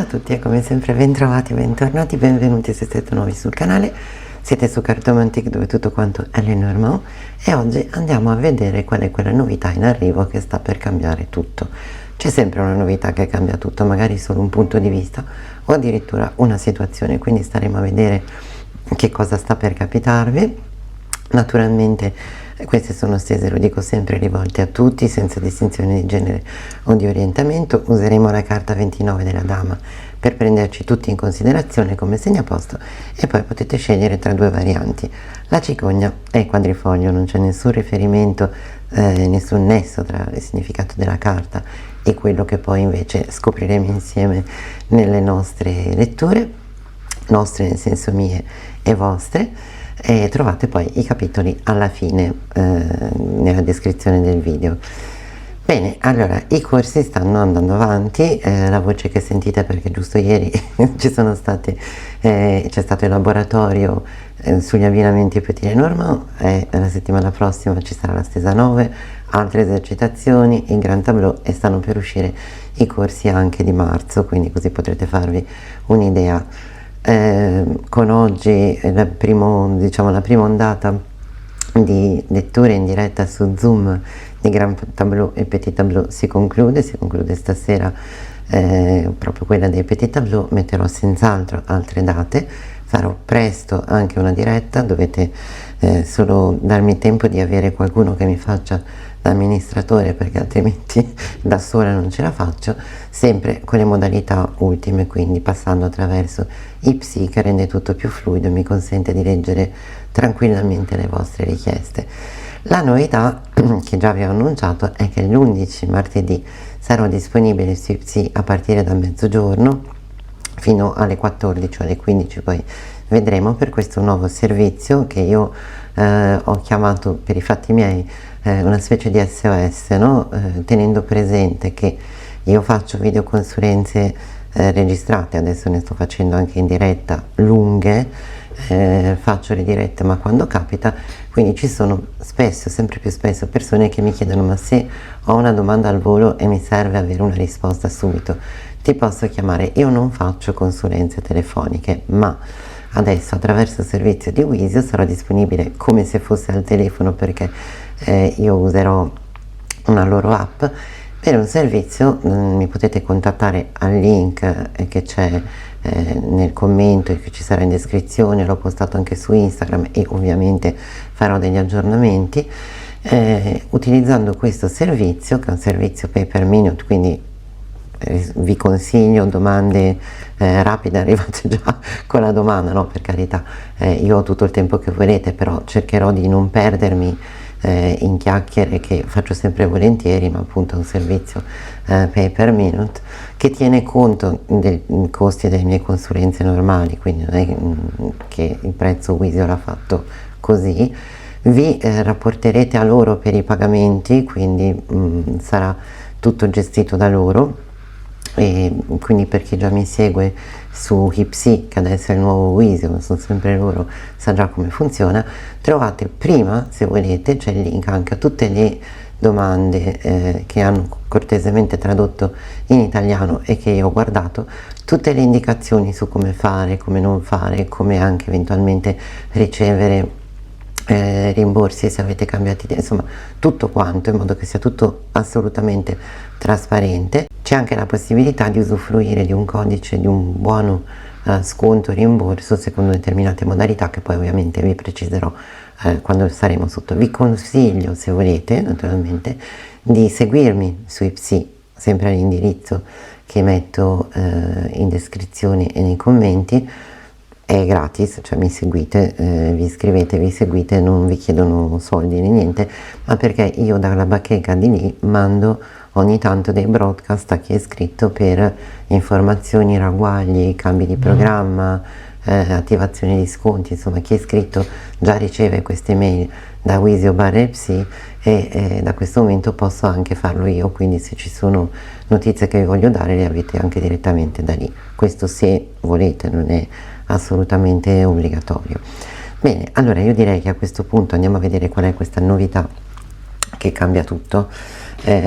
a tutti e come sempre bentrovati, bentornati, benvenuti se siete nuovi sul canale. Siete su Cartomantic dove tutto quanto è Lenormand e oggi andiamo a vedere qual è quella novità in arrivo che sta per cambiare tutto. C'è sempre una novità che cambia tutto, magari solo un punto di vista o addirittura una situazione, quindi staremo a vedere che cosa sta per capitarvi. Naturalmente queste sono stese, lo dico sempre, rivolte a tutti senza distinzione di genere o di orientamento. Useremo la carta 29 della dama per prenderci tutti in considerazione come segnaposto e poi potete scegliere tra due varianti. La cicogna è il quadrifoglio, non c'è nessun riferimento, nessun nesso tra il significato della carta e quello che poi invece scopriremo insieme nelle nostre letture, nostre nel senso mie e vostre. E trovate poi i capitoli alla fine nella descrizione del video. Bene, allora i corsi stanno andando avanti, la voce che sentite perché giusto ieri c'è stato il laboratorio sugli abbinamenti Petit Lenormand e la settimana prossima ci sarà la stesa 9, altre esercitazioni, il Grand Tableau e stanno per uscire i corsi anche di marzo, quindi così potrete farvi un'idea. Con oggi la prima ondata di letture in diretta su Zoom di Grand Tableau e Petit Tableau si conclude stasera, proprio quella dei Petit Tableau. Metterò senz'altro altre date, farò presto anche una diretta, dovete solo darmi tempo di avere qualcuno che mi faccia da amministratore perché altrimenti da sola non ce la faccio, sempre con le modalità ultime, quindi passando attraverso Ipsi che rende tutto più fluido e mi consente di leggere tranquillamente le vostre richieste. La novità che già vi ho annunciato è che l'11 martedì sarò disponibile su Ipsi a partire da mezzogiorno fino alle 14 o alle 15, poi vedremo, per questo nuovo servizio che io ho chiamato per i fatti miei una specie di SOS, no? Tenendo presente che io faccio videoconsulenze registrate, adesso ne sto facendo anche in diretta lunghe, faccio le dirette ma quando capita, quindi ci sono spesso, sempre più spesso, persone che mi chiedono: ma se ho una domanda al volo e mi serve avere una risposta subito, ti posso chiamare? Io non faccio consulenze telefoniche, ma adesso attraverso il servizio di Wisio sarò disponibile come se fosse al telefono, perché io userò una loro app per un servizio. Mi potete contattare al link che c'è nel commento e che ci sarà in descrizione, l'ho postato anche su Instagram e ovviamente farò degli aggiornamenti utilizzando questo servizio, che è un servizio pay per minute, quindi vi consiglio domande rapide. Arrivate già con la domanda, no, per carità, io ho tutto il tempo che volete, però cercherò di non perdermi in chiacchiere, che faccio sempre volentieri, ma appunto è un servizio pay per minute che tiene conto dei costi delle mie consulenze normali, quindi non è che il prezzo Wisio l'ha fatto così. Vi rapporterete a loro per i pagamenti, quindi sarà tutto gestito da loro. E quindi per chi già mi segue su Ipsi, che adesso è il nuovo Wisio, ma sono sempre loro, sa già come funziona. Trovate prima, se volete, c'è il link anche a tutte le domande che hanno cortesemente tradotto in italiano e che io ho guardato, tutte le indicazioni su come fare, come non fare, come anche eventualmente ricevere rimborsi se avete cambiato idea, insomma tutto quanto, in modo che sia tutto assolutamente trasparente. C'è anche la possibilità di usufruire di un codice, di un buono sconto rimborso secondo determinate modalità che poi ovviamente vi preciserò quando saremo sotto. Vi consiglio, se volete naturalmente, di seguirmi su Ipsi, sempre all'indirizzo che metto in descrizione e nei commenti. È gratis, cioè mi seguite, vi iscrivete, vi seguite, non vi chiedono soldi né niente, ma perché io dalla bacheca di lì mando ogni tanto dei broadcast a chi è iscritto per informazioni, ragguagli, cambi di programma, attivazione di sconti. Insomma, chi è iscritto già riceve queste mail da Wisio/Ipsi e da questo momento posso anche farlo io, quindi se ci sono notizie che vi voglio dare le avete anche direttamente da lì. Questo se volete, non è assolutamente obbligatorio. Bene, allora io direi che a questo punto andiamo a vedere qual è questa novità che cambia tutto.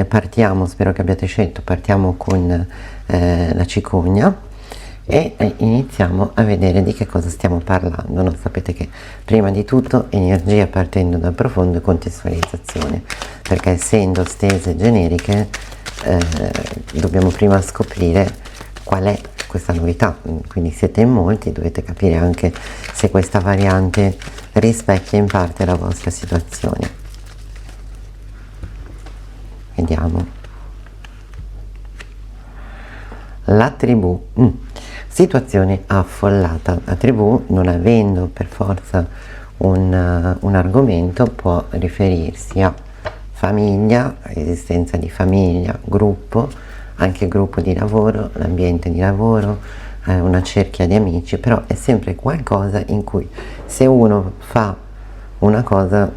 Partiamo, spero che abbiate scelto, partiamo con la cicogna. e iniziamo a vedere di che cosa stiamo parlando, no? Sapete che prima di tutto energia partendo dal profondo e contestualizzazione, perché essendo stese generiche dobbiamo prima scoprire qual è questa novità, quindi siete in molti, dovete capire anche se questa variante rispecchia in parte la vostra situazione. Vediamo. La tribù, situazione affollata. La tribù, non avendo per forza un argomento, può riferirsi a famiglia, esistenza di famiglia, gruppo, anche gruppo di lavoro, l'ambiente di lavoro, una cerchia di amici, però è sempre qualcosa in cui se uno fa una cosa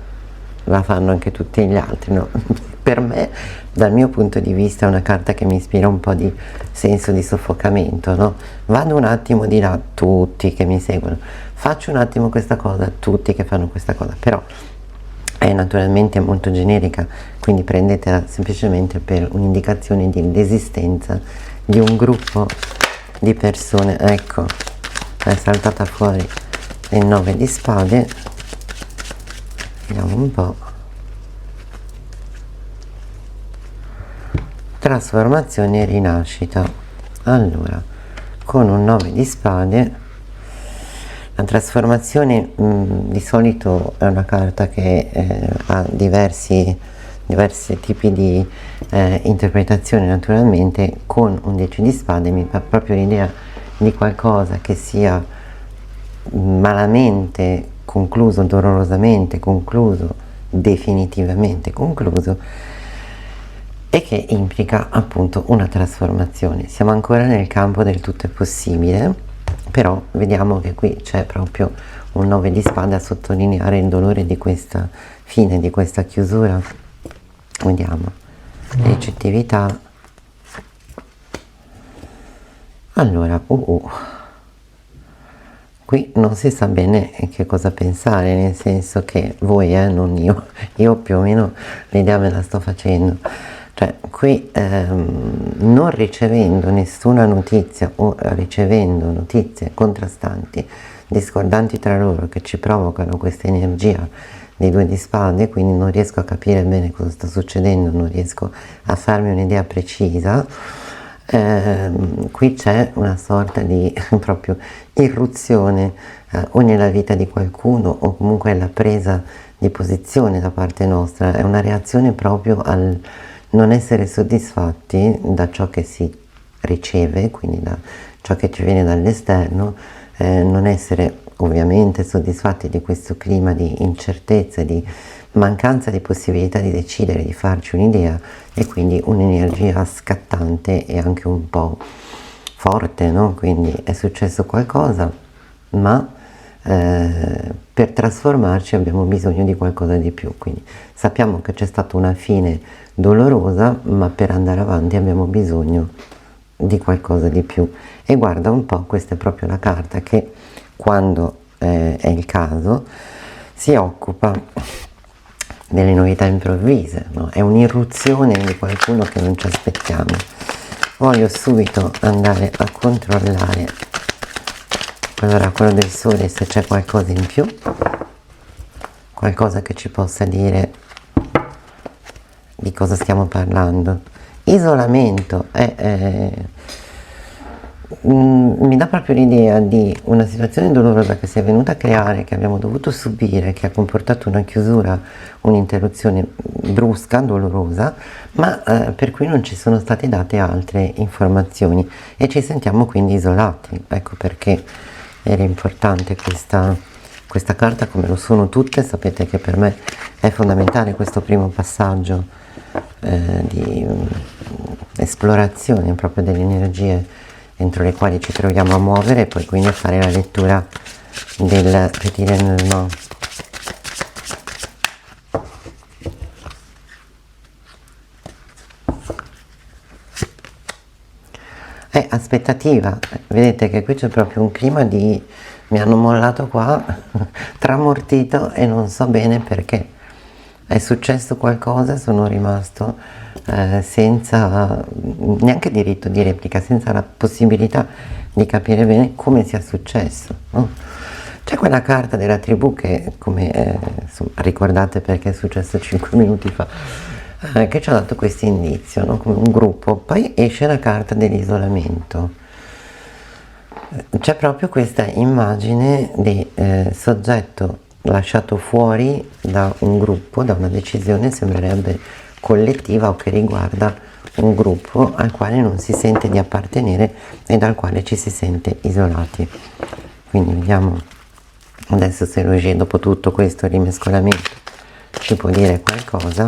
la fanno anche tutti gli altri, no? Per me, dal mio punto di vista, è una carta che mi ispira un po' di senso di soffocamento, no? Vado un attimo di là, tutti che mi seguono, faccio un attimo questa cosa, tutti che fanno questa cosa, però è naturalmente molto generica, quindi prendetela semplicemente per un'indicazione di desistenza di un gruppo di persone. Ecco, è saltata fuori il 9 di spade, vediamo un po'. Trasformazione e rinascita. Allora, con un 9 di spade, la trasformazione di solito è una carta che ha diversi tipi di interpretazione. Naturalmente con un 10 di spade mi fa proprio l'idea di qualcosa che sia malamente concluso, dolorosamente concluso, definitivamente concluso, e che implica appunto una trasformazione. Siamo ancora nel campo del tutto è possibile, però vediamo che qui c'è proprio un 9 di spade a sottolineare il dolore di questa fine, di questa chiusura. Vediamo, ricettività. Allora, qui non si sa bene che cosa pensare, nel senso che voi, non io più o meno l'idea me la sto facendo. Cioè, qui non ricevendo nessuna notizia o ricevendo notizie contrastanti, discordanti tra loro, che ci provocano questa energia dei 2 di spade, quindi non riesco a capire bene cosa sta succedendo, non riesco a farmi un'idea precisa. Qui c'è una sorta di proprio irruzione o nella vita di qualcuno o comunque la presa di posizione da parte nostra, è una reazione proprio al non essere soddisfatti da ciò che si riceve, quindi da ciò che ci viene dall'esterno, non essere ovviamente soddisfatti di questo clima di incertezza, di mancanza di possibilità di decidere, di farci un'idea, e quindi un'energia scattante e anche un po' forte, no? Quindi è successo qualcosa, ma per trasformarci abbiamo bisogno di qualcosa di più, quindi sappiamo che c'è stata una fine dolorosa, ma per andare avanti abbiamo bisogno di qualcosa di più. E guarda un po', questa è proprio la carta che quando è il caso si occupa delle novità improvvise, no? È un'irruzione di qualcuno che non ci aspettiamo. Voglio subito andare a controllare l'oracolo del sole, se c'è qualcosa in più, qualcosa che ci possa dire di cosa stiamo parlando. Isolamento mi dà proprio l'idea di una situazione dolorosa che si è venuta a creare, che abbiamo dovuto subire, che ha comportato una chiusura, un'interruzione brusca, dolorosa, ma per cui non ci sono state date altre informazioni e ci sentiamo quindi isolati. Ecco perché era importante questa carta, come lo sono tutte. Sapete che per me è fondamentale questo primo passaggio di esplorazione proprio delle energie entro le quali ci troviamo a muovere, e poi quindi fare la lettura del Petit Lenormand. Aspettativa, vedete che qui c'è proprio un clima di mi hanno mollato qua, tramortito, e non so bene perché. È successo qualcosa, sono rimasto senza neanche diritto di replica, senza la possibilità di capire bene come sia successo, no? C'è quella carta della tribù che, come insomma, ricordate perché è successo 5 minuti fa, che ci ha dato questo indizio, no? Come un gruppo. Poi esce la carta dell'isolamento. C'è proprio questa immagine di soggetto lasciato fuori da un gruppo, da una decisione, sembrerebbe collettiva o che riguarda un gruppo al quale non si sente di appartenere e dal quale ci si sente isolati. Quindi vediamo adesso se Roger, dopo tutto questo rimescolamento, ci può dire qualcosa.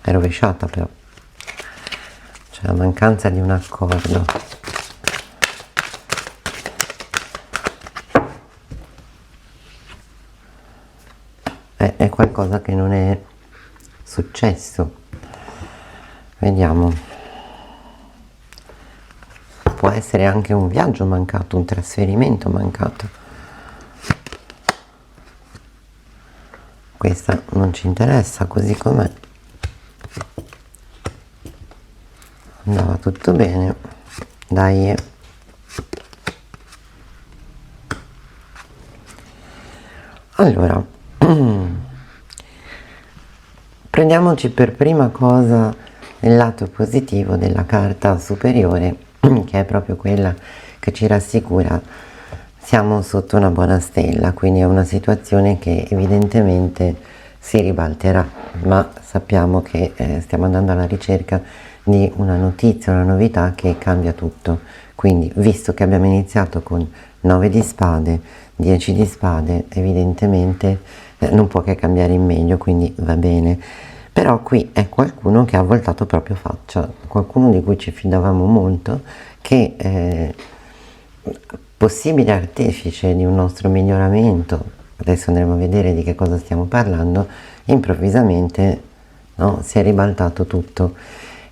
È rovesciata però, c'è la mancanza di un accordo. È qualcosa che non è successo. Vediamo, può essere anche un viaggio mancato, un trasferimento mancato. Questa non ci interessa così com'è. Andava tutto bene, dai. Allora, prendiamoci per prima cosa il lato positivo della carta superiore, che è proprio quella che ci rassicura. Siamo sotto una buona stella, quindi è una situazione che evidentemente si ribalterà, ma sappiamo che stiamo andando alla ricerca di una notizia, una novità che cambia tutto. Quindi, visto che abbiamo iniziato con 9 di spade, 10 di spade, evidentemente non può che cambiare in meglio, quindi va bene. Però qui è qualcuno che ha voltato proprio faccia, qualcuno di cui ci fidavamo molto, che possibile artefice di un nostro miglioramento, adesso andremo a vedere di che cosa stiamo parlando, improvvisamente, no, si è ribaltato tutto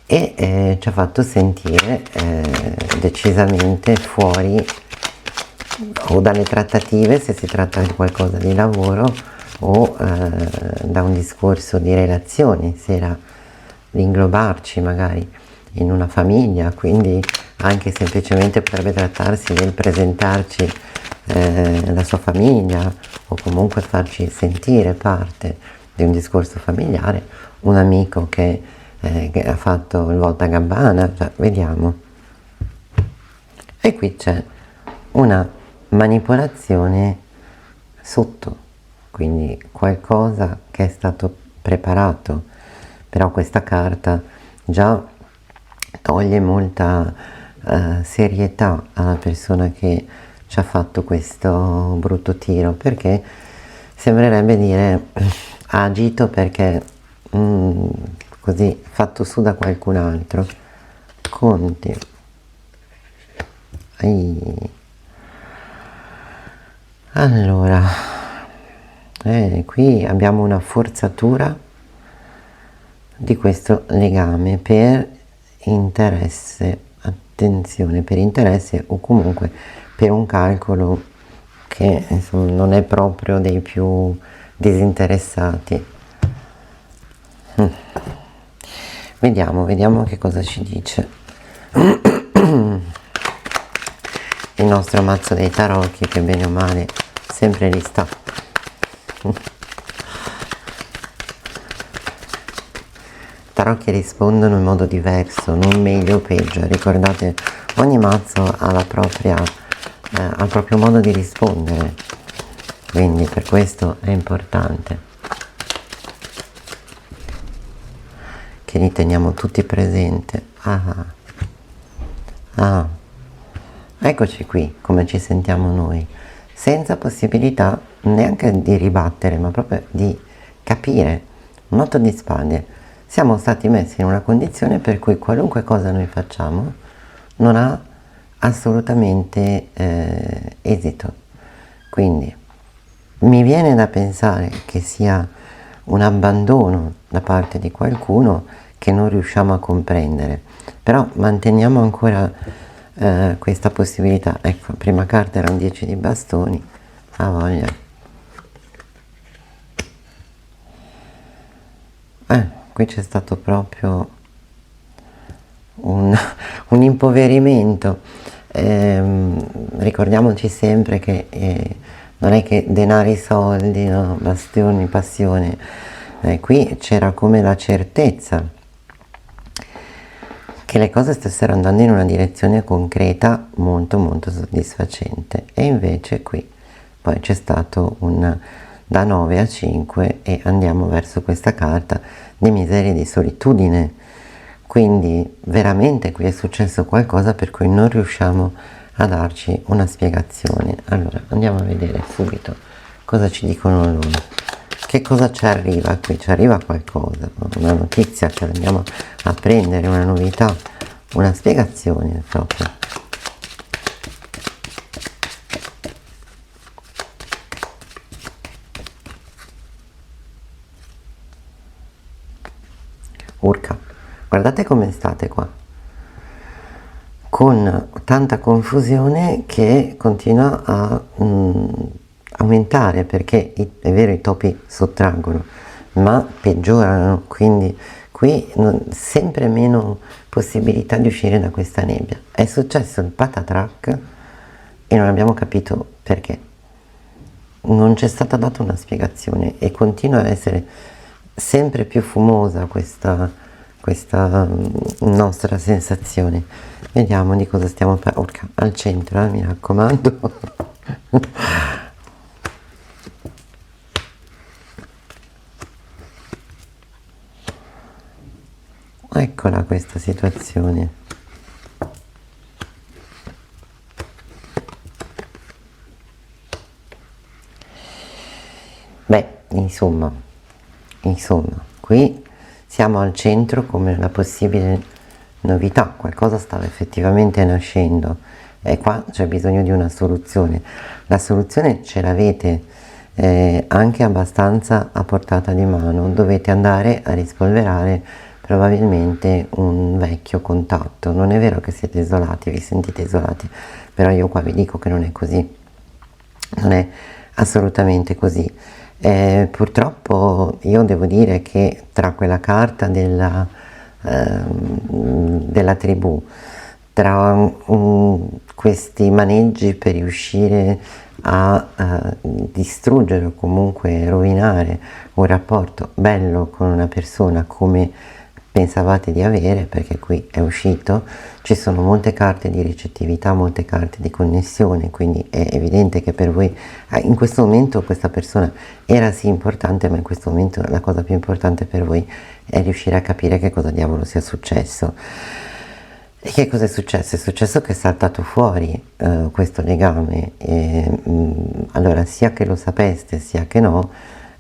e ci ha fatto sentire decisamente fuori o dalle trattative, se si tratta di qualcosa di lavoro, o da un discorso di relazioni, se era di inglobarci magari in una famiglia, quindi anche semplicemente potrebbe trattarsi del presentarci la sua famiglia o comunque farci sentire parte di un discorso familiare, un amico che ha fatto il voltagabbana, cioè, vediamo. E qui c'è una manipolazione sotto, quindi qualcosa che è stato preparato, però questa carta già toglie molta serietà alla persona che ci ha fatto questo brutto tiro, perché sembrerebbe dire ha agito perché così fatto su da qualcun altro. Conti. Allora, qui abbiamo una forzatura di questo legame per interesse, attenzione, per interesse o comunque per un calcolo che insomma non è proprio dei più disinteressati. Vediamo che cosa ci dice il nostro mazzo dei tarocchi, che bene o male sempre lì sta. Tarocchi rispondono in modo diverso, non meglio o peggio. Ricordate, ogni mazzo ha la propria, ha il proprio modo di rispondere, quindi per questo è importante che li teniamo tutti presenti. Eccoci qui come ci sentiamo noi, senza possibilità neanche di ribattere, ma proprio di capire. Un 8 di spade, siamo stati messi in una condizione per cui qualunque cosa noi facciamo non ha assolutamente esito. Quindi mi viene da pensare che sia un abbandono da parte di qualcuno che non riusciamo a comprendere, però manteniamo ancora questa possibilità. Ecco, la prima carta era un 10 di bastoni, a voglia. qui c'è stato proprio un impoverimento. Ricordiamoci sempre che non è che denari, soldi, no? Bastioni, passione. Qui c'era come la certezza che le cose stessero andando in una direzione concreta molto molto soddisfacente, e invece qui poi c'è stato un da 9 a 5 e andiamo verso questa carta di miseria e di solitudine. Quindi veramente qui è successo qualcosa per cui non riusciamo a darci una spiegazione. Allora andiamo a vedere subito cosa ci dicono loro. Che cosa ci arriva qui? Ci arriva qualcosa, una notizia che andiamo a prendere, una novità, una spiegazione proprio. Urca, guardate come state qua, con tanta confusione che continua a aumentare, perché è vero, i topi sottraggono, ma peggiorano, quindi qui sempre meno possibilità di uscire da questa nebbia. È successo il patatrack e non abbiamo capito perché, non c'è stata data una spiegazione e continua a essere sempre più fumosa questa nostra sensazione. Vediamo di cosa stiamo parlando. Al centro, mi raccomando. Eccola questa situazione. Beh, insomma, qui siamo al centro come la possibile novità, qualcosa stava effettivamente nascendo e qua c'è bisogno di una soluzione. La soluzione ce l'avete anche abbastanza a portata di mano, dovete andare a rispolverare probabilmente un vecchio contatto. Non è vero che siete isolati, vi sentite isolati, però io qua vi dico che non è così, non è assolutamente così. Purtroppo io devo dire che tra quella carta della tribù, tra questi maneggi per riuscire a distruggere o comunque rovinare un rapporto bello con una persona come pensavate di avere, perché qui è uscito, ci sono molte carte di ricettività, molte carte di connessione, quindi è evidente che per voi in questo momento questa persona era sì importante, ma in questo momento la cosa più importante per voi è riuscire a capire che cosa diavolo sia successo. E che cosa è successo? È successo che è saltato fuori questo legame, allora sia che lo sapeste sia che no,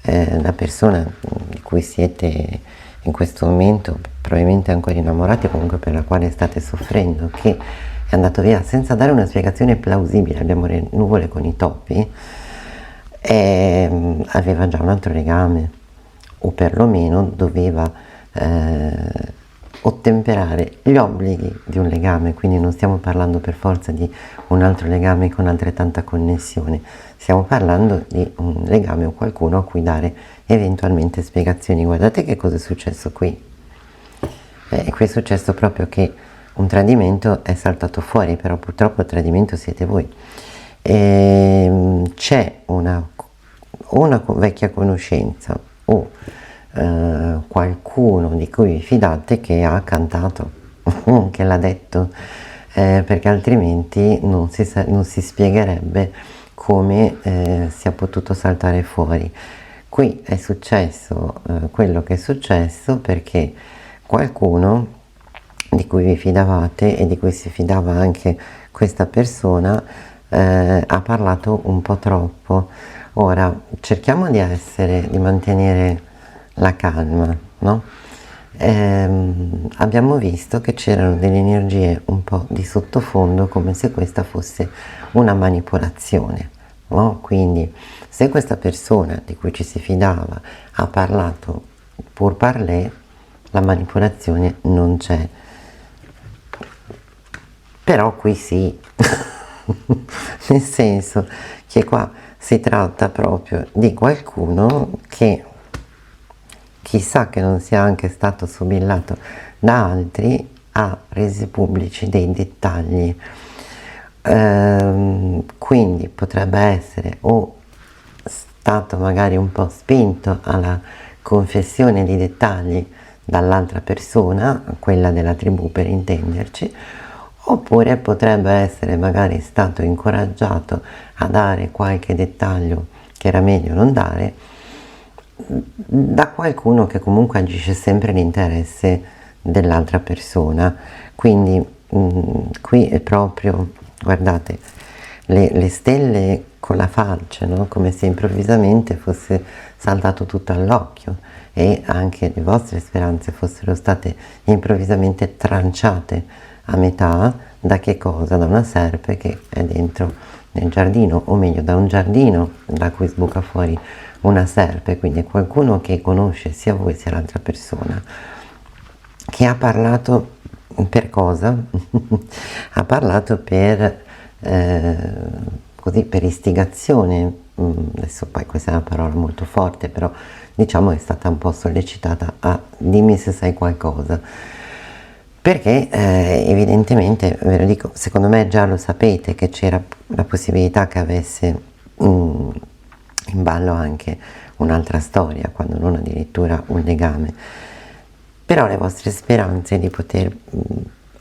la persona di cui siete in questo momento probabilmente ancora innamorati, comunque per la quale state soffrendo, che è andato via senza dare una spiegazione plausibile, abbiamo le nuvole con i topi, aveva già un altro legame, o perlomeno doveva ottemperare gli obblighi di un legame, quindi non stiamo parlando per forza di un altro legame con altrettanta connessione, stiamo parlando di un legame o qualcuno a cui dare eventualmente spiegazioni. Guardate che cosa è successo qui. Qui è successo proprio che un tradimento è saltato fuori, però purtroppo il tradimento siete voi. C'è una vecchia conoscenza o qualcuno di cui vi fidate che ha cantato, che l'ha detto, perché altrimenti non si spiegherebbe come sia potuto saltare fuori. Qui è successo quello che è successo perché qualcuno di cui vi fidavate e di cui si fidava anche questa persona ha parlato un po' troppo. Ora cerchiamo di mantenere la calma, no? Abbiamo visto che c'erano delle energie un po' di sottofondo, come se questa fosse una manipolazione, no? Quindi se questa persona di cui ci si fidava ha parlato pour parler, la manipolazione non c'è, però qui sì. Nel senso che qua si tratta proprio di qualcuno che chissà che non sia anche stato sobillato da altri, ha resi pubblici dei dettagli. Quindi potrebbe essere o stato magari un po' spinto alla confessione di dettagli dall'altra persona, quella della tribù per intenderci, oppure potrebbe essere magari stato incoraggiato a dare qualche dettaglio che era meglio non dare da qualcuno che comunque agisce sempre l'interesse dell'altra persona. Quindi qui è proprio, guardate, le stelle con la falce, no? Come se improvvisamente fosse saltato tutto all'occhio e anche le vostre speranze fossero state improvvisamente tranciate a metà. Da che cosa? Da una serpe che è dentro nel giardino, o meglio da un giardino da cui sbuca fuori una serpe, quindi è qualcuno che conosce sia voi sia l'altra persona, che ha parlato per cosa? Ha parlato per così, per istigazione. Adesso poi questa è una parola molto forte, però diciamo è stata un po' sollecitata a dimmi se sai qualcosa, perché evidentemente, ve lo dico, secondo me già lo sapete che c'era la possibilità che avesse in ballo anche un'altra storia, quando non addirittura un legame, però le vostre speranze di poter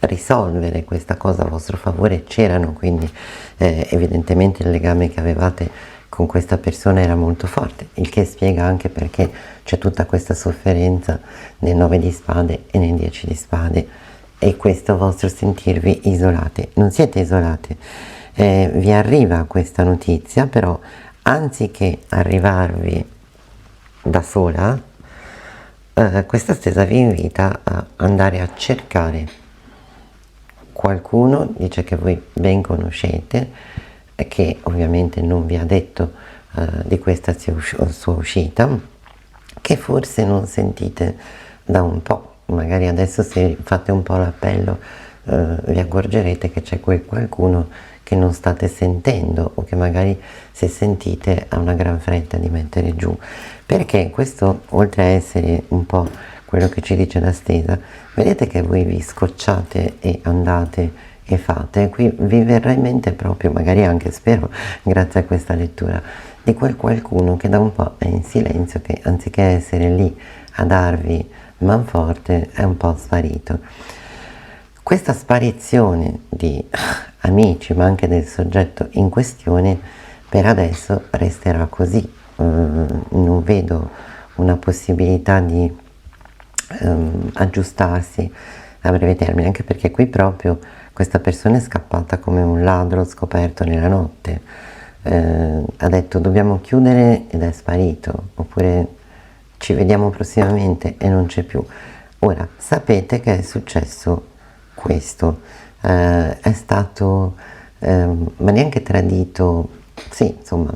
risolvere questa cosa a vostro favore c'erano, quindi evidentemente il legame che avevate con questa persona era molto forte, il che spiega anche perché c'è tutta questa sofferenza nel 9 di spade e nel 10 di spade, e questo vostro sentirvi isolati. Non siete isolati, vi arriva questa notizia, però anziché arrivarvi da sola, questa stesa vi invita a andare a cercare qualcuno, dice che voi ben conoscete, che ovviamente non vi ha detto di questa sua uscita, che forse non sentite da un po'. Magari adesso, se fate un po' l'appello, vi accorgerete che c'è quel qualcuno che non state sentendo, o che magari, se sentite, ha una gran fretta di mettere giù, perché questo, oltre a essere un po' quello che ci dice la stesa, vedete che voi vi scocciate e andate e fate. Qui vi verrà in mente proprio, magari anche, spero, grazie a questa lettura, di quel qualcuno che da un po' è in silenzio, che anziché essere lì a darvi manforte è un po' sparito. Questa sparizione di amici, ma anche del soggetto in questione, per adesso resterà così. Non vedo una possibilità di aggiustarsi a breve termine, anche perché qui proprio questa persona è scappata come un ladro scoperto nella notte. Ha detto dobbiamo chiudere ed è sparito, oppure ci vediamo prossimamente e non c'è più. Ora sapete che è successo questo, è stato ma neanche tradito, sì, insomma,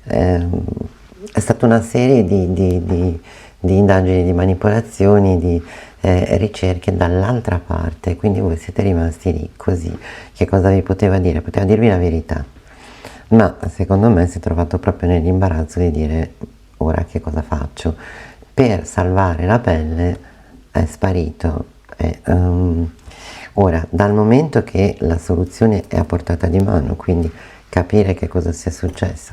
è stata una serie di indagini, di manipolazioni, di ricerche dall'altra parte, quindi voi siete rimasti lì così. Che cosa vi poteva dire? Poteva dirvi la verità, ma secondo me si è trovato proprio nell'imbarazzo di dire ora che cosa faccio. Per salvare la pelle è sparito. Ora, dal momento che la soluzione è a portata di mano, quindi capire che cosa sia successo,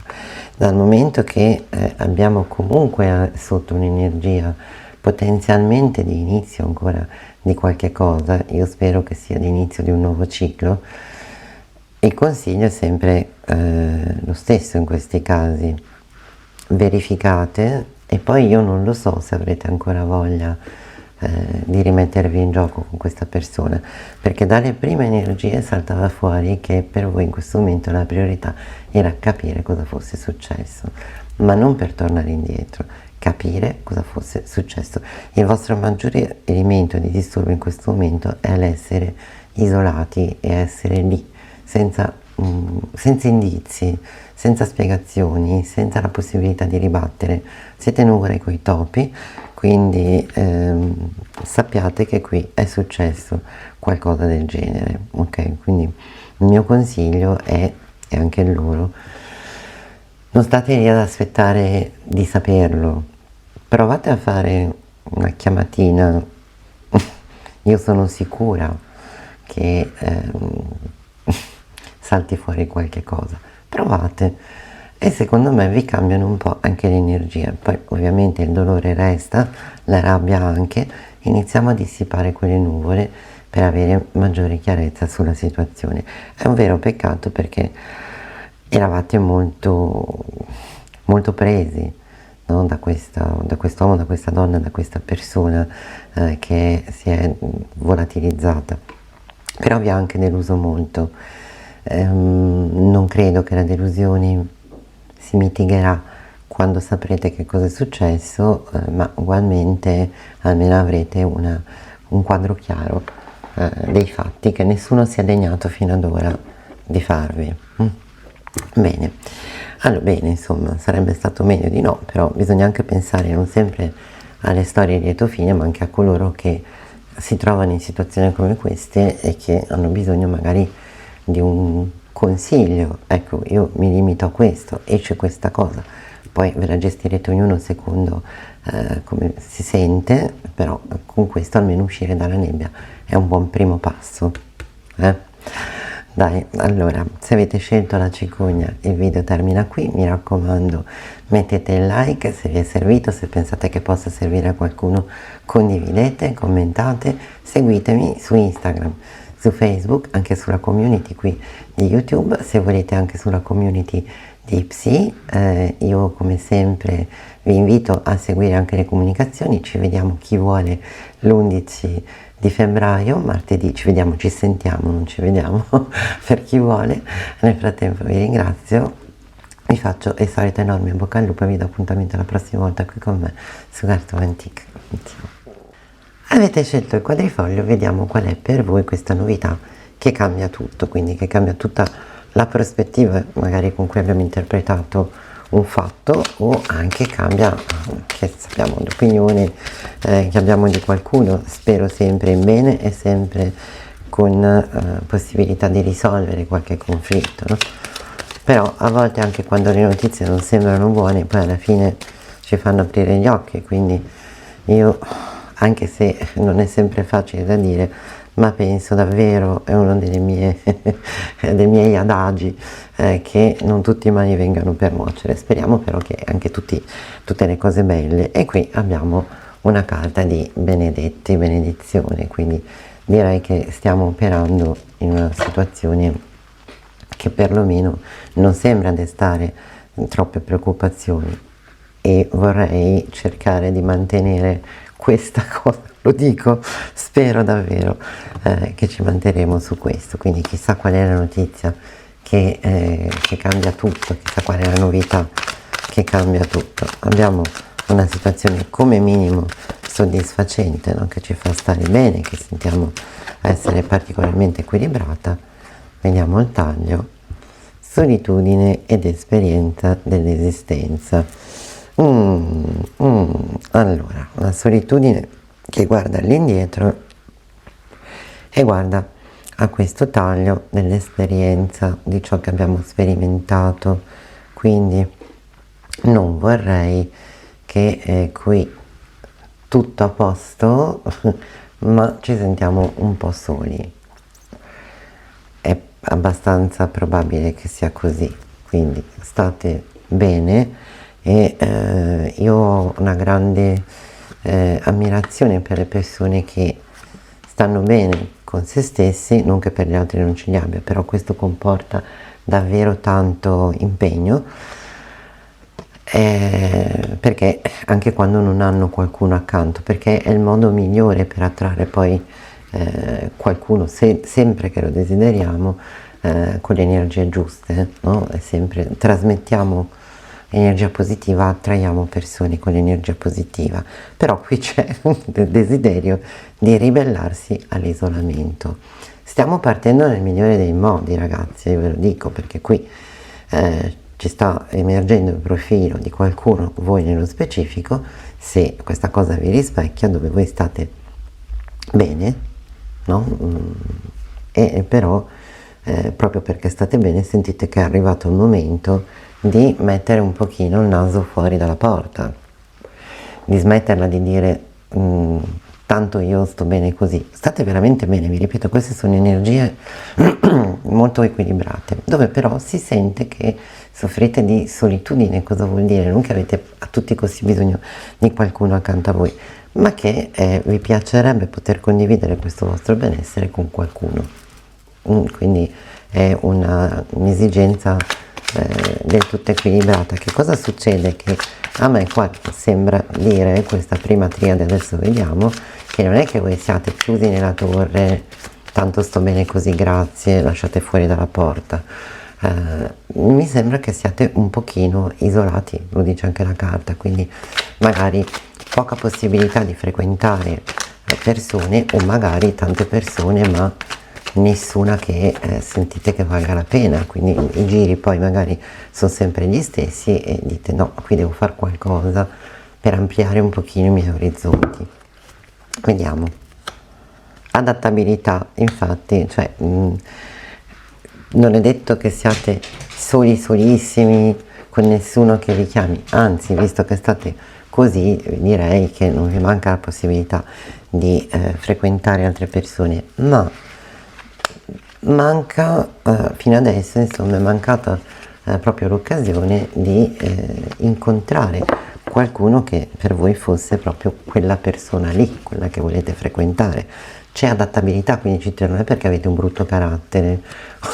dal momento che abbiamo comunque sotto un'energia potenzialmente di inizio ancora di qualche cosa, io spero che sia l'inizio di un nuovo ciclo, il consiglio è sempre lo stesso in questi casi: verificate, e poi io non lo so se avrete ancora voglia di rimettervi in gioco con questa persona, perché dalle prime energie saltava fuori che per voi in questo momento la priorità era capire cosa fosse successo, ma non per tornare indietro, capire cosa fosse successo. Il vostro maggiore elemento di disturbo in questo momento è l'essere isolati e essere lì senza indizi, senza spiegazioni, senza la possibilità di ribattere. Siete nuvole coi topi, quindi sappiate che qui è successo qualcosa del genere, ok? Quindi il mio consiglio è, e anche il loro, non state lì ad aspettare di saperlo, provate a fare una chiamatina, io sono sicura che salti fuori qualche cosa, provate e secondo me vi cambiano un po' anche l'energia. Poi ovviamente il dolore resta, la rabbia anche, iniziamo a dissipare quelle nuvole per avere maggiore chiarezza sulla situazione. È un vero peccato perché eravate molto presi, no? Da quest'uomo, da questa donna, da questa persona che si è volatilizzata, però vi ha anche deluso molto. Non credo che la delusione si mitigherà quando saprete che cosa è successo, ma ugualmente almeno avrete un quadro chiaro dei fatti che nessuno si è degnato fino ad ora di farvi. Bene, allora bene, insomma, sarebbe stato meglio di no, però bisogna anche pensare non sempre alle storie di lieto fine, ma anche a coloro che si trovano in situazioni come queste e che hanno bisogno magari di un consiglio. Ecco, io mi limito a questo, esce questa cosa, poi ve la gestirete ognuno secondo come si sente, però con questo almeno uscire dalla nebbia è un buon primo passo. Dai, allora, se avete scelto la cicogna, il video termina qui, mi raccomando, mettete il like se vi è servito, se pensate che possa servire a qualcuno, condividete, commentate, seguitemi su Instagram, su Facebook, anche sulla community qui di YouTube, se volete anche sulla community di Psi. Io come sempre vi invito a seguire anche le comunicazioni, ci vediamo chi vuole l'11 di febbraio, martedì, ci sentiamo, non ci vediamo, per chi vuole. Nel frattempo vi ringrazio, vi faccio il solito enorme bocca al lupo e vi do appuntamento la prossima volta qui con me su Cartone Antique. Avete scelto il quadrifoglio, vediamo qual è per voi questa novità che cambia tutto, quindi che cambia tutta la prospettiva magari con cui abbiamo interpretato un fatto, o anche cambia che sappiamo l'opinione che abbiamo di qualcuno, spero sempre in bene e sempre con possibilità di risolvere qualche conflitto, no? Però a volte anche quando le notizie non sembrano buone poi alla fine ci fanno aprire gli occhi, quindi io, anche se non è sempre facile da dire, ma penso davvero, è uno dei miei adagi, che non tutti i mali vengano per nuocere. Speriamo però che anche tutte le cose belle, e qui abbiamo una carta di benedetti, benedizione, quindi direi che stiamo operando in una situazione che perlomeno non sembra destare troppe preoccupazioni, e vorrei cercare di mantenere questa cosa, lo dico, spero davvero che ci manterremo su questo. Quindi chissà qual è la notizia che cambia tutto, chissà qual è la novità che cambia tutto. Abbiamo una situazione come minimo soddisfacente, no? Che ci fa stare bene, che sentiamo essere particolarmente equilibrata. Vediamo il taglio: solitudine ed esperienza dell'esistenza. Allora, una solitudine che guarda all'indietro e guarda a questo taglio dell'esperienza di ciò che abbiamo sperimentato, quindi non vorrei che qui tutto a posto ma ci sentiamo un po' soli. È abbastanza probabile che sia così, quindi state bene. E io ho una grande ammirazione per le persone che stanno bene con se stessi, non che per gli altri non ce li abbia, però questo comporta davvero tanto impegno, perché anche quando non hanno qualcuno accanto, perché è il modo migliore per attrarre poi qualcuno, sempre che lo desideriamo, con le energie giuste, no? È sempre, trasmettiamo energia positiva, attraiamo persone con l'energia positiva, però qui c'è il desiderio di ribellarsi all'isolamento. Stiamo partendo nel migliore dei modi, ragazzi, io ve lo dico, perché qui ci sta emergendo il profilo di qualcuno, voi nello specifico, se questa cosa vi rispecchia, dove voi state bene, no? E però proprio perché state bene sentite che è arrivato il momento di mettere un pochino il naso fuori dalla porta, di smetterla di dire tanto io sto bene così. State veramente bene, vi ripeto, queste sono energie molto equilibrate, dove però si sente che soffrite di solitudine. Cosa vuol dire? Non che avete a tutti i costi bisogno di qualcuno accanto a voi, ma che vi piacerebbe poter condividere questo vostro benessere con qualcuno. Quindi è un'esigenza del tutto equilibrata. Che cosa succede? Che a me qua sembra dire, questa prima triade, adesso vediamo, che non è che voi siate chiusi nella torre, tanto sto bene così, grazie, lasciate fuori dalla porta. Mi sembra che siate un pochino isolati, lo dice anche la carta, quindi magari poca possibilità di frequentare persone, o magari tante persone ma nessuna che sentite che valga la pena, quindi i giri poi magari sono sempre gli stessi e dite no, qui devo fare qualcosa per ampliare un pochino i miei orizzonti. Vediamo. Adattabilità, infatti, cioè non è detto che siate solissimi con nessuno che vi chiami, anzi, visto che state così, direi che non vi manca la possibilità di frequentare altre persone, ma manca fino adesso, insomma, è mancata proprio l'occasione di incontrare qualcuno che per voi fosse proprio quella persona lì, quella che volete frequentare. C'è adattabilità, quindi ci non è perché avete un brutto carattere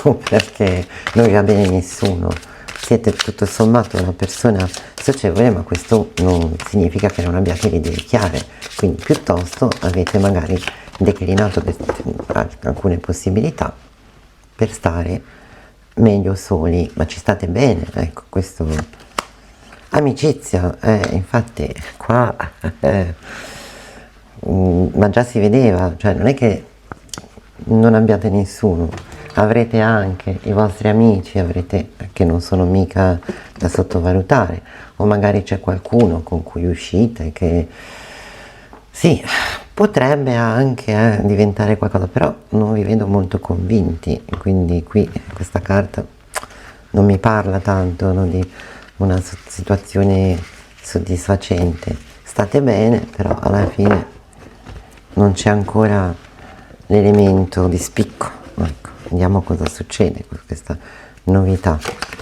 o perché non vi va bene nessuno, siete tutto sommato una persona socievole, ma questo non significa che non abbiate le idee chiare, quindi piuttosto avete magari declinato alcune possibilità per stare meglio soli, ma ci state bene, ecco, questo. Amicizia, infatti qua ma già si vedeva, cioè non è che non abbiate nessuno, avrete anche i vostri amici, avrete, che non sono mica da sottovalutare, o magari c'è qualcuno con cui uscite che sì, potrebbe anche diventare qualcosa, però non vi vedo molto convinti, quindi qui questa carta non mi parla tanto, no, di una situazione soddisfacente. State bene, però alla fine non c'è ancora l'elemento di spicco. Ecco, vediamo cosa succede con questa novità.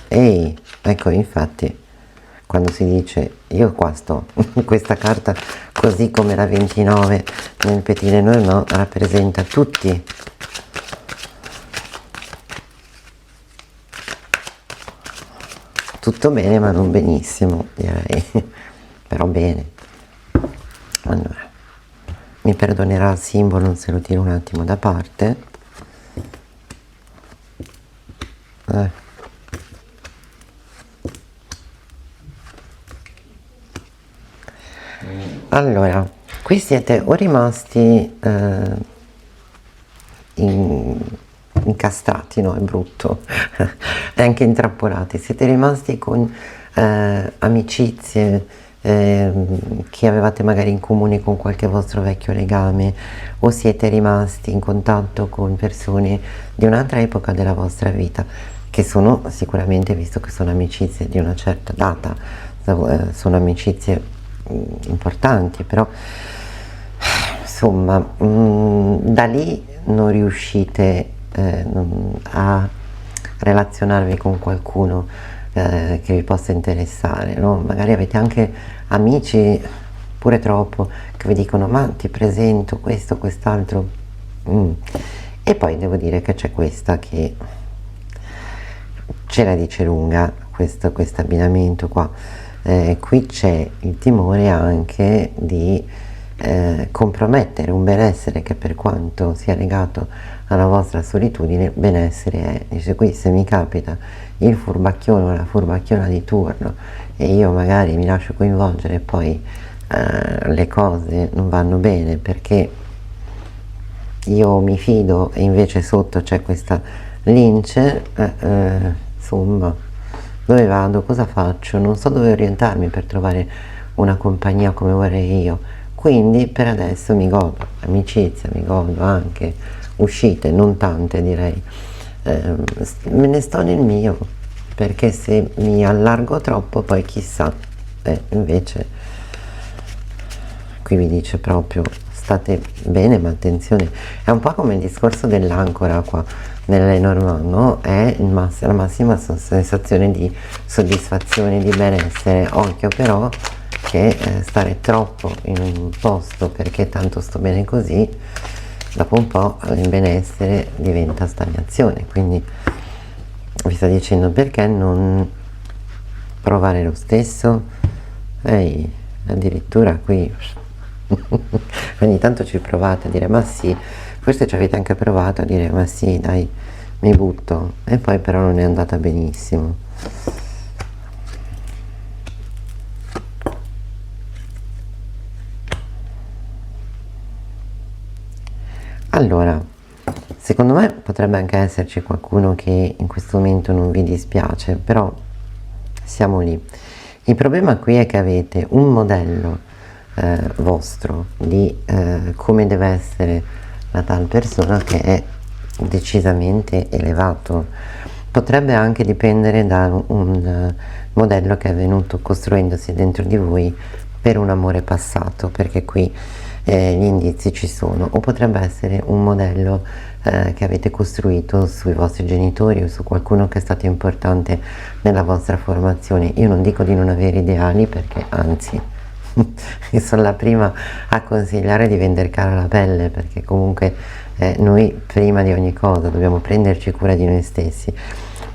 Ehi, ecco, infatti, quando si dice io qua sto, questa carta, così come la 29 nel Petit Lenormand, rappresenta tutti tutto bene ma non benissimo, direi, però bene. Allora, mi perdonerà il simbolo se lo tiro un attimo da parte. Allora, qui siete o rimasti incastrati, no, è brutto, e anche intrappolati, siete rimasti con amicizie che avevate magari in comune con qualche vostro vecchio legame, o siete rimasti in contatto con persone di un'altra epoca della vostra vita, che sono sicuramente, visto che sono amicizie di una certa data, sono amicizie importanti, però insomma da lì non riuscite a relazionarvi con qualcuno che vi possa interessare, no? Magari avete anche amici, pure troppo, che vi dicono ma ti presento questo, quest'altro, e poi devo dire che c'è questa che ce la dice lunga, questo abbinamento qua. Qui c'è il timore anche di compromettere un benessere che, per quanto sia legato alla vostra solitudine, benessere è. Dice qui, se mi capita il furbacchione o la furbacchiona di turno e io magari mi lascio coinvolgere e poi le cose non vanno bene perché io mi fido e invece sotto c'è questa lince, insomma, dove vado, cosa faccio, non so dove orientarmi per trovare una compagnia come vorrei io, quindi per adesso mi godo amicizia, mi godo anche uscite, non tante direi, me ne sto nel mio, perché se mi allargo troppo poi chissà, invece qui vi dice proprio state bene, ma attenzione, è un po' come il discorso dell'ancora qua nella Lenormand, no? È la massima sensazione di soddisfazione, di benessere. Occhio però che stare troppo in un posto perché tanto sto bene così, dopo un po' il benessere diventa stagnazione, quindi vi sta dicendo perché non provare lo stesso. Ehi, addirittura qui ogni tanto ci provate a dire ma sì, forse ci avete anche provato a dire ma sì dai mi butto, e poi però non è andata benissimo. Allora, secondo me potrebbe anche esserci qualcuno che in questo momento non vi dispiace, però siamo lì. Il problema qui è che avete un modello vostro di come deve essere la tal persona che è decisamente elevato. Potrebbe anche dipendere da un modello che è venuto costruendosi dentro di voi per un amore passato, perché qui gli indizi ci sono, o potrebbe essere un modello che avete costruito sui vostri genitori o su qualcuno che è stato importante nella vostra formazione. Io non dico di non avere ideali, perché anzi io sono la prima a consigliare di vendere cara la pelle, perché comunque noi prima di ogni cosa dobbiamo prenderci cura di noi stessi,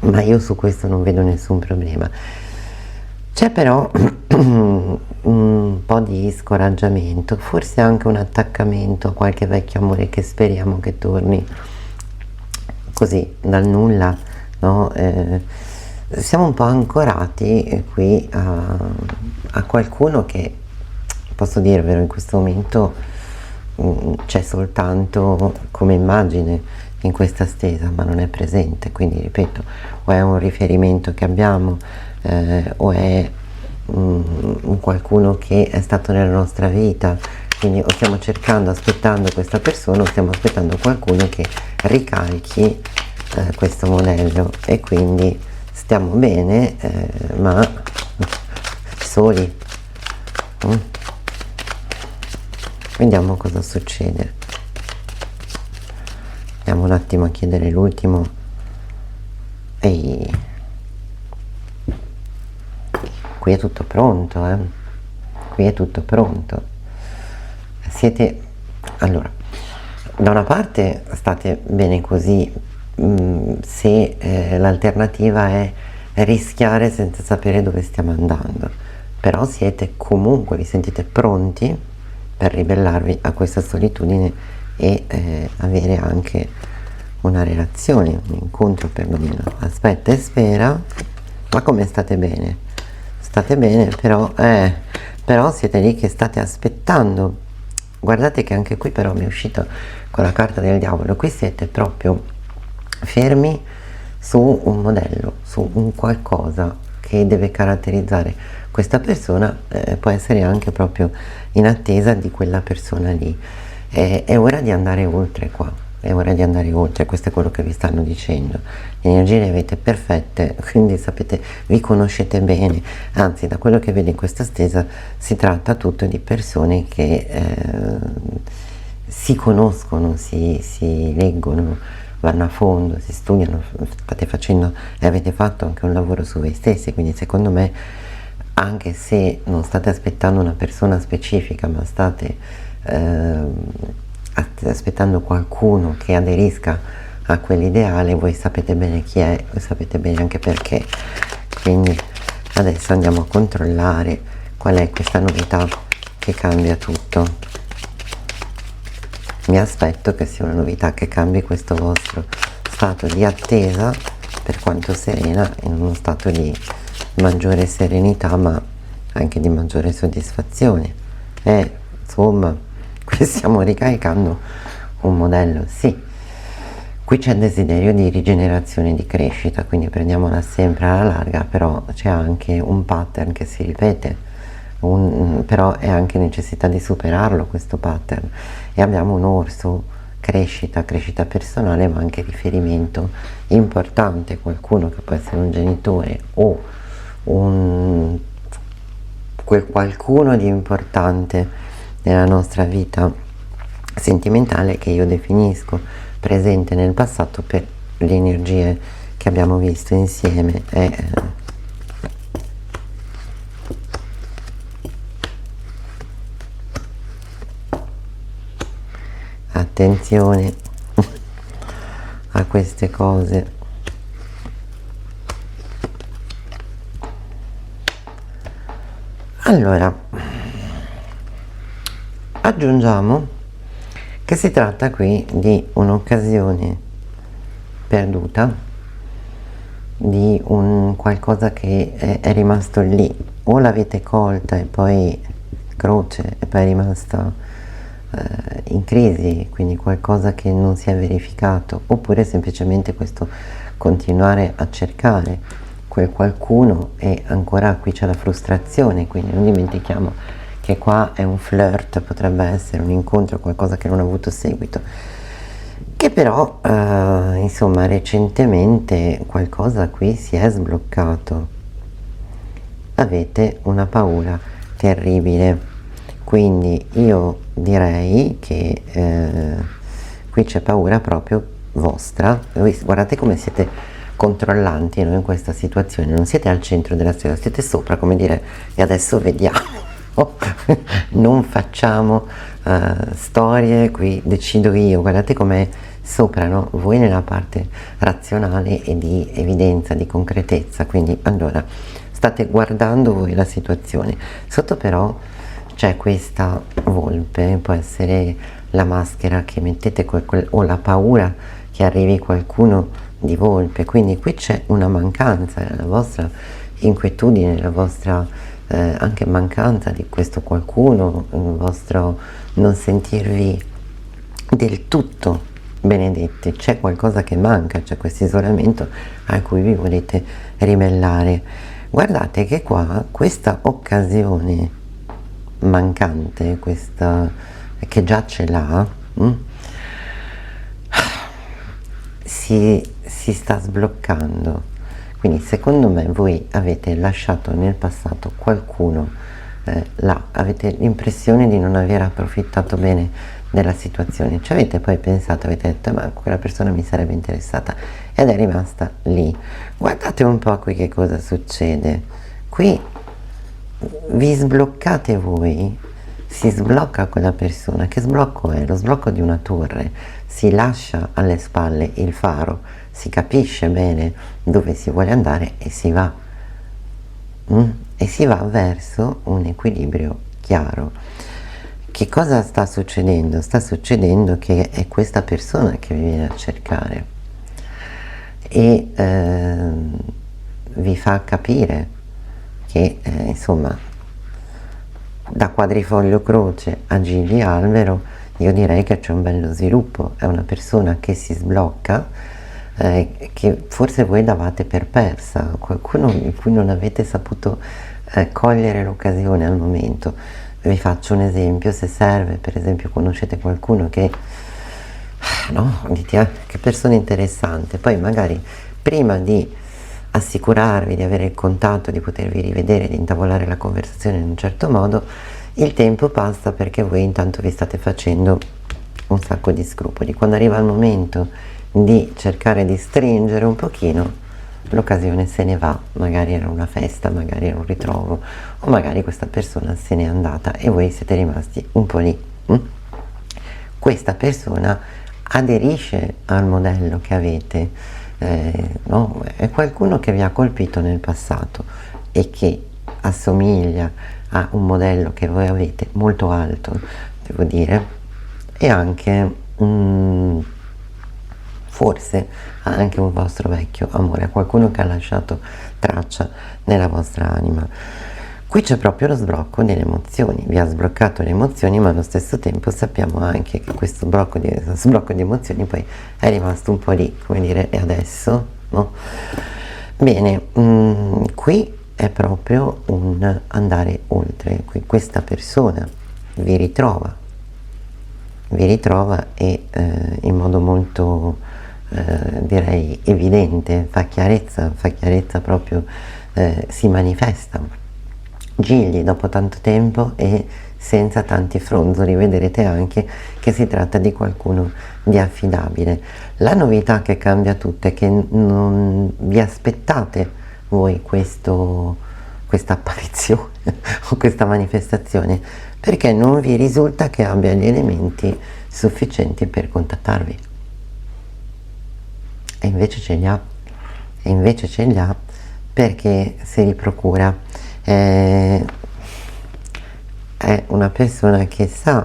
ma io su questo non vedo nessun problema. C'è però un po' di scoraggiamento, forse anche un attaccamento a qualche vecchio amore che speriamo che torni così dal nulla, no? Siamo un po' ancorati qui a qualcuno che, posso dirvelo, in questo momento c'è soltanto come immagine in questa stesa, ma non è presente, quindi ripeto, o è un riferimento che abbiamo o è un qualcuno che è stato nella nostra vita, quindi o stiamo cercando, aspettando questa persona, o stiamo aspettando qualcuno che ricalchi questo modello, e quindi stiamo bene ma soli. Vediamo cosa succede. Andiamo un attimo a chiedere l'ultimo. Ehi, qui è tutto pronto, qui è tutto pronto. Siete, allora, da una parte state bene così, se l'alternativa è rischiare senza sapere dove stiamo andando, però siete comunque, vi sentite pronti per ribellarvi a questa solitudine e avere anche una relazione, un incontro perlomeno. Aspetta e spera. Ma come state bene? State bene, però siete lì che state aspettando. Guardate che anche qui però mi è uscito con la carta del diavolo. Qui siete proprio fermi su un modello, su un qualcosa che deve caratterizzare questa persona, può essere anche proprio in attesa di quella persona lì. È ora di andare oltre qua, è ora di andare oltre, questo è quello che vi stanno dicendo. Le energie le avete perfette, quindi sapete, vi conoscete bene, anzi da quello che vedo in questa stesa si tratta tutto di persone che si conoscono, si leggono, vanno a fondo, si studiano, state facendo e avete fatto anche un lavoro su voi stessi, quindi secondo me, anche se non state aspettando una persona specifica, ma state aspettando qualcuno che aderisca a quell'ideale, voi sapete bene chi è, voi sapete bene anche perché. Quindi adesso andiamo a controllare qual è questa novità che cambia tutto. Mi aspetto che sia una novità che cambi questo vostro stato di attesa, per quanto serena, in uno stato di maggiore serenità, ma anche di maggiore soddisfazione. Insomma, qui stiamo ricaricando un modello, sì. Qui c'è desiderio di rigenerazione, di crescita, quindi prendiamola sempre alla larga, però c'è anche un pattern che si ripete, però è anche necessità di superarlo questo pattern, e abbiamo un orso, crescita personale, ma anche riferimento importante, qualcuno che può essere un genitore o quel qualcuno di importante nella nostra vita sentimentale che io definisco presente nel passato per le energie che abbiamo visto insieme attenzione a queste cose. Allora, aggiungiamo che si tratta qui di un'occasione perduta, di un qualcosa che è rimasto lì, o l'avete colta e poi croce e poi è rimasta in crisi, quindi qualcosa che non si è verificato, oppure semplicemente questo continuare a cercare quel qualcuno e ancora qui c'è la frustrazione, quindi non dimentichiamo che qua è un flirt, potrebbe essere un incontro, qualcosa che non ha avuto seguito, che però insomma recentemente qualcosa qui si è sbloccato, avete una paura terribile, quindi io direi che qui c'è paura proprio vostra. Voi guardate come siete controllanti, no? In questa situazione non siete al centro della storia, siete sopra, come dire, e adesso vediamo. Non facciamo storie, qui decido io, guardate com'è sopra, no? Voi nella parte razionale e di evidenza, di concretezza, quindi allora state guardando voi la situazione, sotto però c'è questa volpe, può essere la maschera che mettete o la paura che arrivi qualcuno di volpe, quindi qui c'è una mancanza, la vostra inquietudine, la vostra anche mancanza di questo qualcuno, il vostro non sentirvi del tutto benedetti, c'è qualcosa che manca, c'è questo isolamento a cui vi volete ribellare. Guardate che qua questa occasione mancante, questa che già ce l'ha, si sta sbloccando. Quindi secondo me voi avete lasciato nel passato qualcuno là, avete l'impressione di non aver approfittato bene della situazione, ci avete poi pensato, avete detto ma quella persona mi sarebbe interessata ed è rimasta lì. Guardate un po' qui che cosa succede, qui vi sbloccate voi, si sblocca quella persona. Che sblocco è? Lo sblocco di una torre, si lascia alle spalle il faro, si capisce bene dove si vuole andare e si va, e si va verso un equilibrio chiaro. Che cosa sta succedendo? Sta succedendo che è questa persona che vi viene a cercare e vi fa capire che insomma da quadrifoglio croce a gigli albero io direi che c'è un bello sviluppo, è una persona che si sblocca, che forse voi davate per persa, qualcuno di cui non avete saputo cogliere l'occasione al momento. Vi faccio un esempio, se serve, per esempio conoscete qualcuno che no, dite che persona interessante, poi magari prima di assicurarvi di avere il contatto, di potervi rivedere, di intavolare la conversazione in un certo modo, il tempo passa perché voi intanto vi state facendo un sacco di scrupoli. Quando arriva il momento di cercare di stringere un pochino, l'occasione se ne va, magari era una festa, magari era un ritrovo, o magari questa persona se n'è andata e voi siete rimasti un po' lì. Questa persona aderisce al modello che avete, no? È qualcuno che vi ha colpito nel passato e che assomiglia a un modello che voi avete molto alto, devo dire, e anche forse anche un vostro vecchio amore, qualcuno che ha lasciato traccia nella vostra anima. Qui c'è proprio lo sblocco delle emozioni, vi ha sbloccato le emozioni, ma allo stesso tempo sappiamo anche che questo sblocco di emozioni poi è rimasto un po' lì, come dire, e adesso, no? Bene, qui è proprio un andare oltre, qui questa persona vi ritrova e in modo molto direi evidente fa chiarezza proprio, si manifesta. Gigli dopo tanto tempo e senza tanti fronzoli, vedrete anche che si tratta di qualcuno di affidabile. La novità che cambia tutto è che non vi aspettate voi questa apparizione o questa manifestazione, perché non vi risulta che abbia gli elementi sufficienti per contattarvi, e invece ce li ha, e invece ce li ha, perché se li procura. È una persona che sa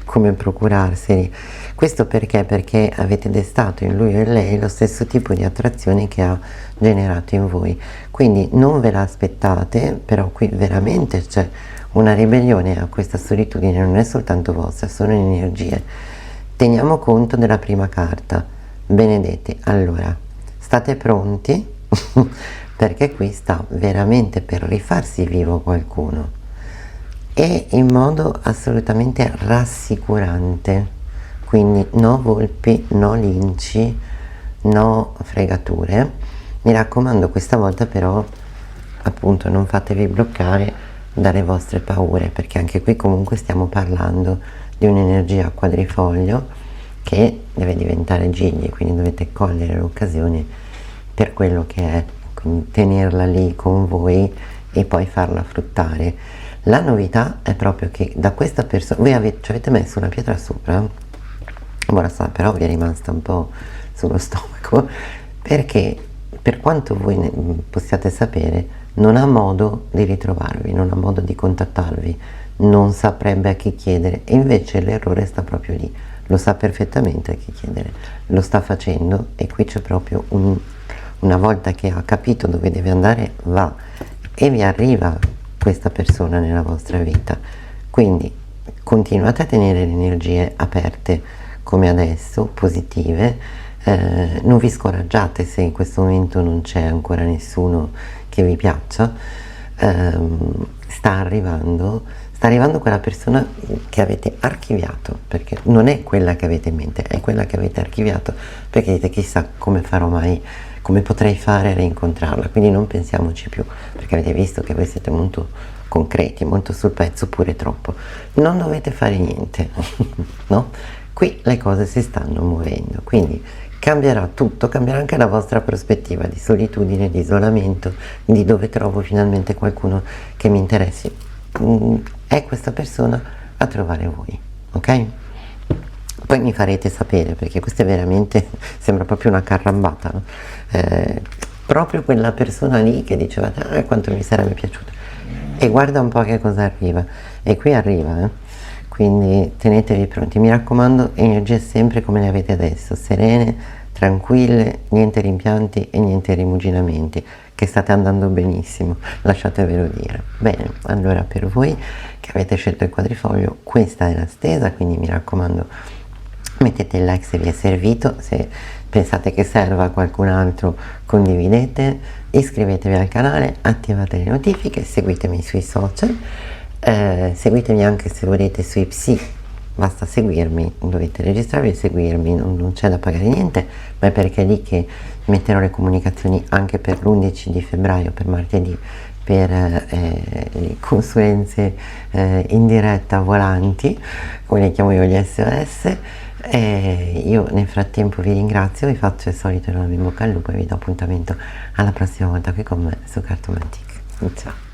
come procurarseli. Questo perché? Perché avete destato in lui e in lei lo stesso tipo di attrazione che ha generato in voi, quindi non ve l'aspettate, però qui veramente c'è una ribellione a questa solitudine, non è soltanto vostra, sono energie. Teniamo conto della prima carta, benedetti. Allora, state pronti? Perché qui sta veramente per rifarsi vivo qualcuno, e in modo assolutamente rassicurante. Quindi no volpi, no linci, no fregature. Mi raccomando, questa volta però appunto non fatevi bloccare dalle vostre paure, perché anche qui comunque stiamo parlando di un'energia a quadrifoglio che deve diventare gigli, quindi dovete cogliere l'occasione per quello che è, quindi tenerla lì con voi e poi farla fruttare. La novità è proprio che da questa persona voi ci avete messo una pietra sopra, ora sa, però vi è rimasta un po' sullo stomaco, perché per quanto voi ne possiate sapere non ha modo di ritrovarvi, non ha modo di contattarvi, non saprebbe a chi chiedere, e invece l'errore sta proprio lì, lo sa perfettamente a chi chiedere, lo sta facendo, e qui c'è proprio una volta che ha capito dove deve andare, va, e vi arriva questa persona nella vostra vita. Quindi continuate a tenere le energie aperte come adesso, positive, non vi scoraggiate se in questo momento non c'è ancora nessuno che vi piaccia. Sta arrivando quella persona che avete archiviato, perché non è quella che avete in mente, è quella che avete archiviato, perché dite chissà come farò mai, come potrei fare a rincontrarla, quindi non pensiamoci più, perché avete visto che voi siete molto concreti, molto sul pezzo, pure troppo, non dovete fare niente. No? Qui le cose si stanno muovendo, quindi cambierà tutto, cambierà anche la vostra prospettiva di solitudine, di isolamento, di dove trovo finalmente qualcuno che mi interessi. È questa persona a trovare voi, ok? Poi mi farete sapere, perché questa è veramente, sembra proprio una carrambata, no? Proprio quella persona lì che dicevate quanto mi sarebbe piaciuto, e guarda un po' che cosa arriva, e qui arriva, quindi tenetevi pronti. Mi raccomando, energie sempre come le avete adesso, serene, tranquille, niente rimpianti e niente rimuginamenti, che state andando benissimo, lasciatevelo dire. Bene, allora per voi che avete scelto il quadrifoglio, questa è la stesa, quindi mi raccomando, mettete il like se vi è servito, se pensate che serva a qualcun altro condividete, iscrivetevi al canale, attivate le notifiche, seguitemi sui social, seguitemi anche se volete sui Psi, basta seguirmi, dovete registrarvi e seguirmi, non c'è da pagare niente, ma è perché è lì che metterò le comunicazioni anche per l'11 di febbraio, per martedì, per le consulenze in diretta volanti, come le chiamo io, gli SOS. Io nel frattempo vi ringrazio, vi faccio il solito enorme in bocca al lupo e vi do appuntamento alla prossima volta qui con me su Cartomantic. Ciao!